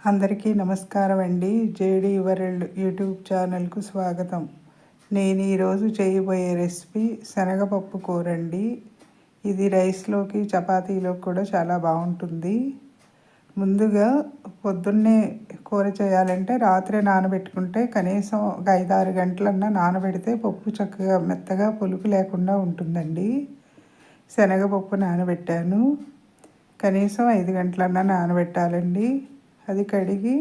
అందరికీ నమస్కారం అండి. జేడీ వరల్డ్ యూట్యూబ్ ఛానల్కు స్వాగతం. నేను ఈరోజు చేయబోయే రెసిపీ శనగపప్పు కూర అండి. ఇది రైస్లోకి చపాతీలోకి కూడా చాలా బాగుంటుంది. ముందుగా పొద్దున్నే కూర చేయాలంటే రాత్రే నానబెట్టుకుంటే కనీసం ఒక 5-6 గంటలన్నా నానబెడితే పప్పు చక్కగా మెత్తగా పులుపు లేకుండా ఉంటుందండి. శనగపప్పు నానబెట్టాను. కనీసం 5 గంటలన్నా నానబెట్టాలండి. అది కడిగి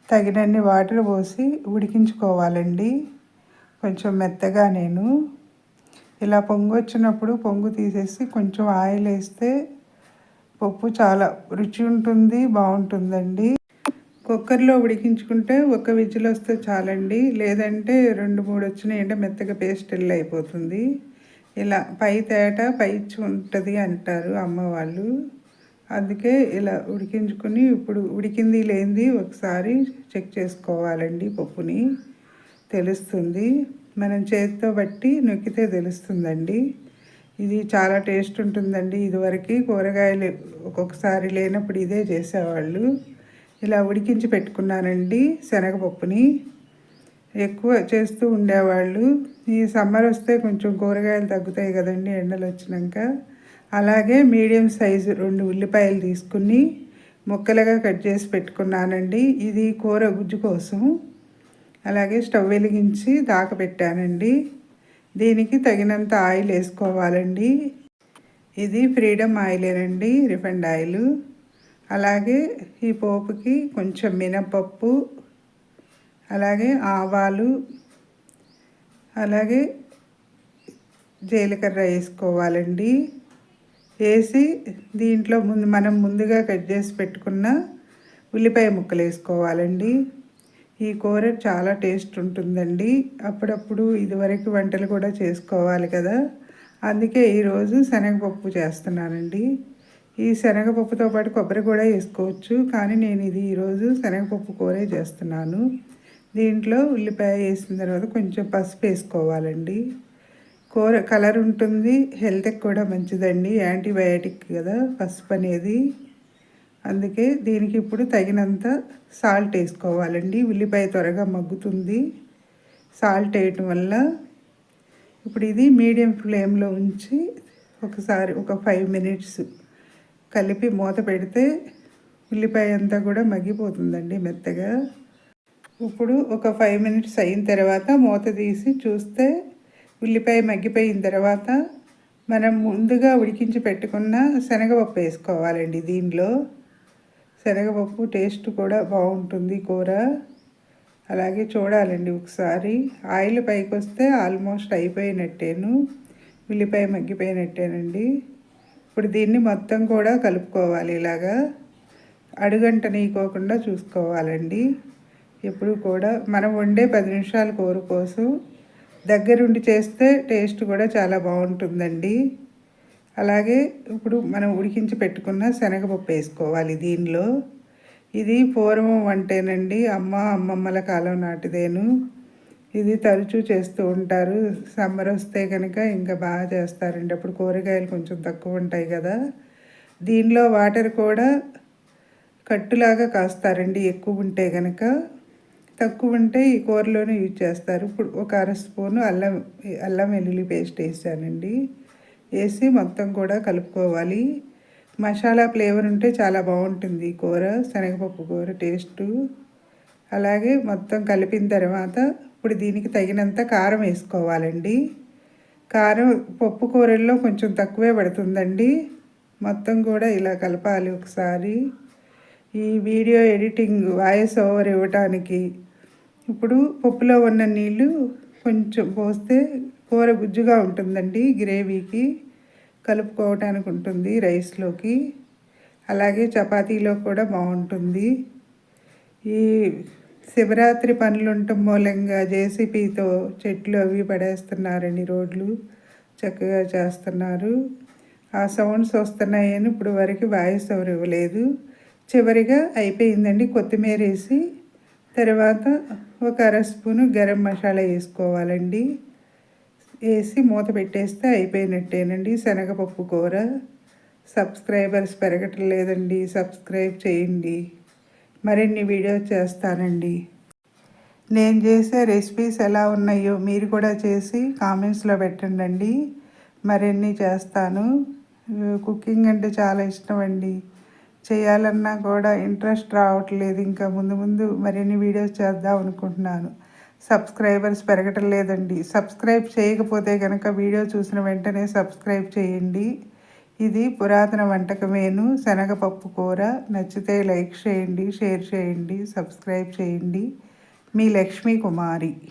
తగినన్ని వాటర్ పోసి ఉడికించుకోవాలండి. కొంచెం మెత్తగా నేను ఇలా పొంగు వచ్చినప్పుడు పొంగు తీసేసి కొంచెం ఆయిల్ వేస్తే పప్పు చాలా రుచి ఉంటుంది, బాగుంటుందండి. కుక్కర్లో ఉడికించుకుంటే ఒక విజిల్ వస్తే చాలండి. లేదంటే 2-3 వచ్చినాయంటే మెత్తగా పేస్ట్ అయిపోతుంది. ఇలా పై తేట పైచి ఉంటుంది అంటారు అమ్మ వాళ్ళు. అందుకే ఇలా ఉడికించుకుని ఇప్పుడు ఉడికింది లేనిది ఒకసారి చెక్ చేసుకోవాలండి. పప్పుని తెలుస్తుంది, మనం చేతితో బట్టి నొక్కితే తెలుస్తుందండి. ఇది చాలా టేస్ట్ ఉంటుందండి. ఇదివరకు కూరగాయలు ఒక్కొక్కసారి లేనప్పుడు ఇదే చేసేవాళ్ళు. ఇలా ఉడికించి పెట్టుకున్నానండి. శనగపప్పుని ఎక్కువ చేస్తూ ఉండేవాళ్ళు. ఈ సమ్మర్ వస్తే కొంచెం కూరగాయలు తగ్గుతాయి కదండి ఎండలు వచ్చినాక. అలాగే మీడియం సైజు 2 ఉల్లిపాయలు తీసుకుని ముక్కలుగా కట్ చేసి పెట్టుకున్నానండి. ఇది కూర గుజ్జు కోసం. అలాగే స్టవ్ వెలిగించి దాకపెట్టానండి. దీనికి తగినంత ఆయిల్ వేసుకోవాలండి. ఇది ఫ్రీడమ్ ఆయిలేనండి, రిఫైండ్ ఆయిల్. అలాగే ఈ పోపుకి కొంచెం మినపప్పు, అలాగే ఆవాలు, అలాగే జీలకర్ర వేసుకోవాలండి. వేసి దీంట్లో మనం ముందుగా కట్ చేసి పెట్టుకున్న ఉల్లిపాయ ముక్కలు వేసుకోవాలండి. ఈ కూర చాలా టేస్ట్ ఉంటుందండి. అప్పుడప్పుడు ఇదివరకు వంటలు కూడా చేసుకోవాలి కదా, అందుకే ఈరోజు శనగపప్పు చేస్తున్నానండి. ఈ శనగపప్పుతో పాటు కొబ్బరి కూడా వేసుకోవచ్చు, కానీ నేను ఇది ఈరోజు శనగపప్పు కూరే చేస్తున్నాను. దీంట్లో ఉల్లిపాయ వేసిన తర్వాత కొంచెం పసుపు వేసుకోవాలండి. కూర కలర్ ఉంటుంది, హెల్త్కి కూడా మంచిదండి, యాంటీబయాటిక్ కదా పసుపు అనేది. అందుకే దీనికి ఇప్పుడు తగినంత సాల్ట్ వేసుకోవాలండి. ఉల్లిపాయ త్వరగా మగ్గుతుంది సాల్ట్ వేయటం వల్ల. ఇప్పుడు ఇది మీడియం ఫ్లేమ్లో ఉంచి ఒకసారి ఒక 5 మినిట్స్ కలిపి మూత పెడితే ఉల్లిపాయ అంతా కూడా మగ్గిపోతుందండి మెత్తగా. ఇప్పుడు ఒక 5 మినిట్స్ అయిన తర్వాత మూత తీసి చూస్తే ఉల్లిపాయ మగ్గిపోయిన తర్వాత మనం ముందుగా ఉడికించి పెట్టుకున్న శనగపప్పు వేసుకోవాలండి. దీనిలో శనగపప్పు టేస్ట్ కూడా బాగుంటుంది కూర. అలాగే చూడాలండి ఒకసారి. ఆయిల్ పైకి వస్తే ఆల్మోస్ట్ అయిపోయినట్టేను, ఉల్లిపాయ మగ్గిపోయినట్టేనండి. ఇప్పుడు దీన్ని మొత్తం కూడా కలుపుకోవాలి. ఇలాగా అడుగంట నీకోకుండా చూసుకోవాలండి. ఎప్పుడు కూడా మనం వండే 10 నిమిషాల కూర కోసం దగ్గరుండి చేస్తే టేస్ట్ కూడా చాలా బాగుంటుందండి. అలాగే ఇప్పుడు మనం ఉడికించి పెట్టుకున్న శనగపప్పు వేసుకోవాలి దీనిలో. ఇది పూర్వం వంటేనండి, అమ్మమ్మల కాలం నాటిదేను. ఇది తరచూ చేస్తూ ఉంటారు. సమ్మర్ వస్తే కనుక ఇంకా బాగా చేస్తారండి. అప్పుడు కూరగాయలు కొంచెం తక్కువ ఉంటాయి కదా. దీనిలో వాటర్ కూడా కట్టులాగా కాస్తారండి, ఎక్కువ ఉంటే కనుక. తక్కువ ఉంటే ఈ కూరలోనే యూజ్ చేస్తారు. ఇప్పుడు ఒక 1/2 స్పూను అల్లం వెల్లుల్లి పేస్ట్ వేసానండి. వేసి మొత్తం కూడా కలుపుకోవాలి. మసాలా ఫ్లేవర్ ఉంటే చాలా బాగుంటుంది ఈ కూర, శనగపప్పు కూర టేస్టు. అలాగే మొత్తం కలిపిన తర్వాత ఇప్పుడు దీనికి తగినంత కారం వేసుకోవాలండి. కారం పప్పు కూరల్లో కొంచెం తక్కువే పడుతుందండి. మొత్తం కూడా ఇలా కలపాలి ఒకసారి. ఈ వీడియో ఎడిటింగ్ వాయిస్ ఓవర్ ఇవ్వటానికి ఇప్పుడు పప్పులో ఉన్న నీళ్ళు కొంచెం పోస్తే కూర గుజ్జుగా ఉంటుందండి. గ్రేవీకి కలుపుకోవటానికి ఉంటుంది రైస్లోకి, అలాగే చపాతీలో కూడా బాగుంటుంది. ఈ శివరాత్రి పనులు ఉండటం మూలంగా జేసీబీతో చెట్లు అవి పడేస్తున్నారండి, రోడ్లు చక్కగా చేస్తున్నారు. ఆ సౌండ్స్ వస్తున్నాయని ఇప్పుడు వరకు వాయిస్ ఓవర్ ఇవ్వలేదు. చివరిగా అయిపోయిందండి. కొత్తిమీర వేసి తర్వాత ఒక 1/2 స్పూను గరం మసాలా వేసుకోవాలండి. వేసి మూత పెట్టేస్తే అయిపోయినట్టేనండి శనగపప్పు కూర. సబ్స్క్రైబర్స్ పెరగటం లేదండి, సబ్స్క్రైబ్ చేయండి. మరిన్ని వీడియోస్ చేస్తానండి. నేను చేసే రెసిపీస్ ఎలా ఉన్నాయో మీరు కూడా చేసి కామెంట్స్లో పెట్టండి. మరిన్ని చేస్తాను. కుకింగ్ అంటే చాలా ఇష్టం అండి. చేయాలన్నా కూడా ఇంట్రెస్ట్ రావట్లేదు. ఇంకా ముందు ముందు మరిన్ని వీడియోస్ చేద్దాం అనుకుంటున్నాను. సబ్స్క్రైబర్స్ పెరగటం లేదండి. సబ్స్క్రైబ్ చేయకపోతే కనుక వీడియో చూసిన వెంటనే సబ్స్క్రైబ్ చేయండి. ఇది పురాతన వంటకమేను, శనగపప్పు కూర. నచ్చితే లైక్ చేయండి, షేర్ చేయండి, సబ్స్క్రైబ్ చేయండి. మీ లక్ష్మీ కుమారి.